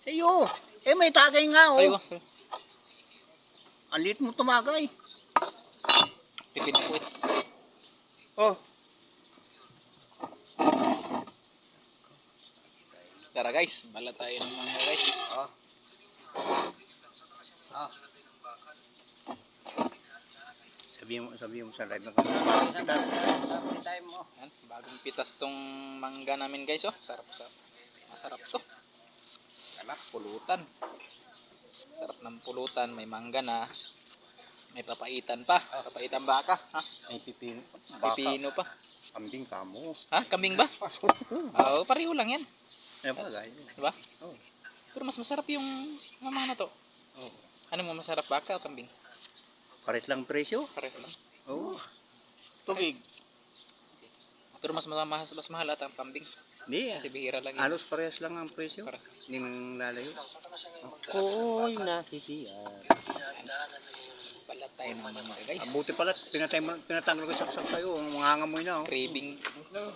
Ayo, may tagay nga oh. Ay, oh, sorry. Ang liit mo tumagay. Pipin ako eh. Oh. Tara guys, bala tayo ng mga guys. Oh. Oh. Sabihin mo sa live na kung time mo. Yan, bagong pitas tong mangga namin guys oh. Sarap. Masarap to. Sarap pulutan. Sarap ng pulutan, may mangga na. May papaitan pa. Papaitan baka, ha? May pipino. Pipino pa. Kambing kamo. Ha? Kambing ba? Oo, pareho lang yan. Ay bagay. Diba? Oh. Pero mas masarap yung mga na to. Oh. Ano mo masarap, baka o kambing? Pares lang presyo. Pareho lang. Oh. Tubig. Pero mas mahal ata ang kambing. Hindi. Kasi bihira lang yun. Halos parehas lang ang presyo. Hindi nang lalayo. Ako'y nasisiyar. Balat tayo ng mangga guys. Buti pala, tinatanggal ko saksak sa'yo. Mga hangamoy na oh. Craving.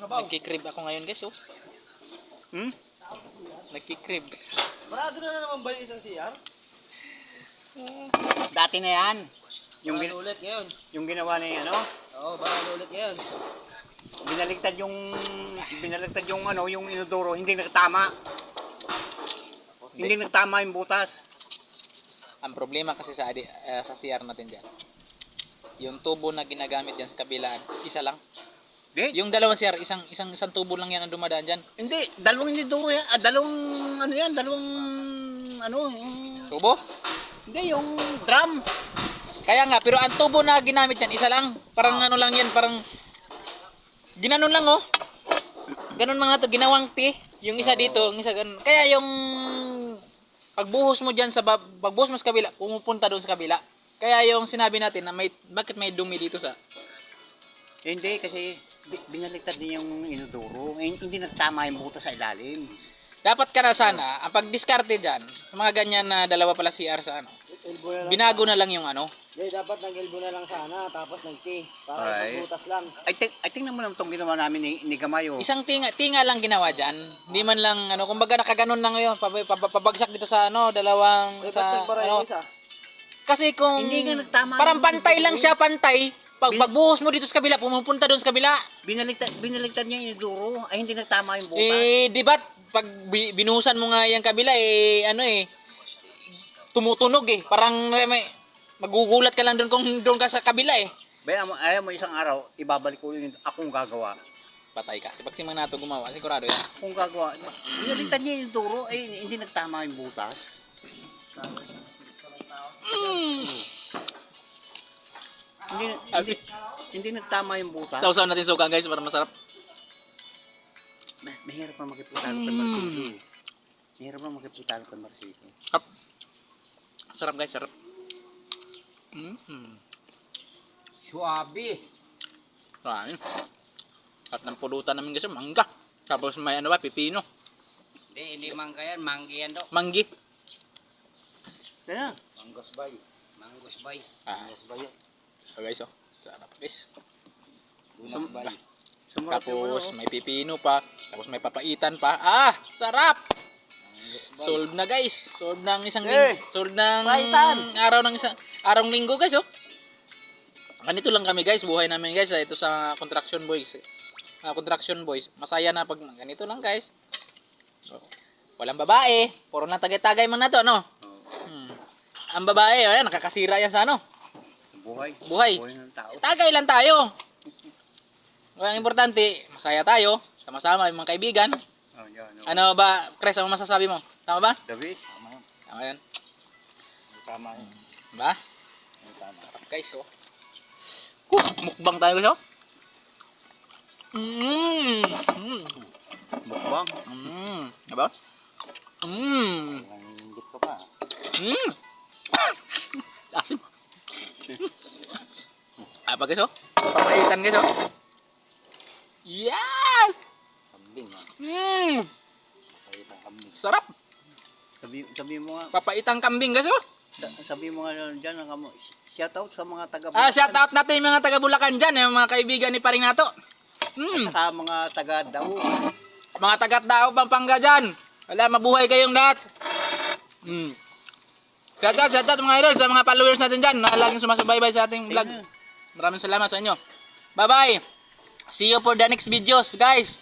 Nagkikrib ako ngayon guys oh. Hmm? Nagkikrib. Marado na naman ba yung isang CR? Dati na yan. Yung, Barado ulit ngayon. yung ginawa na yung ano, Oo, barado ulit ngayon. binaligtad yung ano, yung inodoro, hindi nagtama. Hindi nagtama yung butas. Ang problema kasi sa CR natin dyan, yung tubo na ginagamit dyan sa kabilaan, isa lang. Hindi, Yung dalawang CR, isang tubo lang yan ang dumadaan dyan. hindi, dalawang inodoro yan, dalawang ano yan, dalawang ano, Tubo? hindi, yung drum. Kaya nga, pero ang tubo na ginamit yan, isa lang. Parang ano lang yan, parang ginanon lang oh. Ganon mga to, ginawang T. Yung isa dito, yung isa ganon. Kaya yung pagbuhos mo dyan pagbuhos mo sa kabila, pumupunta doon sa kabila. Kaya yung sinabi natin na bakit may dumi dito sa... Hindi, kasi binaligtad din yung inodoro, hindi nagtama yung butas sa ilalim. Dapat ka na sana, ang pag-discarte dyan, sa mga ganyan na dalawa pala CR sa ano, Elbow na lang. binago na lang yung ano. Hindi, dapat nag-elbow na lang sana, tapos nag-T. Para Ay. butas lang. Ay, tingnan mo naman itong ginawa namin ni Gamayo. Isang tinga lang ginawa dyan. Hindi man lang, ano, kumbaga nakaganon lang ngayon, pabagsak dito sa ano, dalawang, Eh, ba't sa, nagbaray ano, yung isa? kasi kung, Hindi nga nagtama parang yung pantay lang siya, pantay. Pagbuhos mo dito sa kabila, pumupunta doon sa kabila. Binaligtad niya yung inodoro, ay hindi nagtama yung butas. Eh, di ba, pag binuhusan mo nga yung kabila, eh, ano eh, tumutunog eh. Parang magugulat ka lang doon kung doon ka sa kabila eh. Ayaw mo isang araw, ibabalik ko yung akong gagawa. Patay ka. Si Pagsimang nato gumawa, sigurado yan. Akong gagawa. Binaligtad niya yung inodoro, ay hindi nagtama yung butas. Hindi nagtama yung butas. Sausaw natin suka guys para masarap. Mahirap pa makiputalo kay Marcelo. Mahirap pa makiputalo kay Marcelo. Sarap. Sarap guys, sarap. Suabi. Ay. At ng pulutan namin guys, mangga. Tapos may ano ba, pipino. Hindi mangga yan, manggi yan daw. Manggi. Kaya, Manggos bay. Manggos bay. Ah. Manggos bay. So guys, oh. Sarap guys. Bunot bay. sumarap yung ano. Tapos may pipino pa. Tapos may papaitan pa. Ah! Sarap! Solve na guys. Solve ng isang linggo. Solve ng araw ng araw linggo guys oh. Ganito lang kami guys. Buhay namin guys. Ito sa construction boys. Construction boys. Masaya na pag ganito lang guys. Oh. Walang babae. Puro lang tagay-tagay man na to no. Ang babae, ayan, nakakasira yan sa ano. Buhay. Buhay. Buhay ng tao. Tagay lang tayo. Ang importante, masaya tayo. Sama-sama yung mga kaibigan. Oh, yan. Oh. Ano ba, Chris, ano masasabi mo? Tama ba? David? Tama yan. Tama yun. Ba? Sarap guys, oh. Mukbang tayo guys, oh. Mukbang. Diba? Nanginggit ka pa. Asim. Apa guys, oh? Papaitan guys, oh. Yes! Kambing ha. Papaitang kambing. Sarap. Sabi mo nga. Papaitang kambing guys, oh. Sabi mo nga dyan. Shout out sa mga taga Shout out natin yung mga taga Bulacan dyan, yung mga kaibigan ni Paring Nato. Saka mga taga Dao. Mga taga Tao, Pampanga dyan. Wala, mabuhay kayong lahat. Shout out mga idol sa mga followers natin dyan na laging sumasubaybay sa ating vlog. Maraming salamat sa inyo. Bye-bye! See you for the next videos, guys!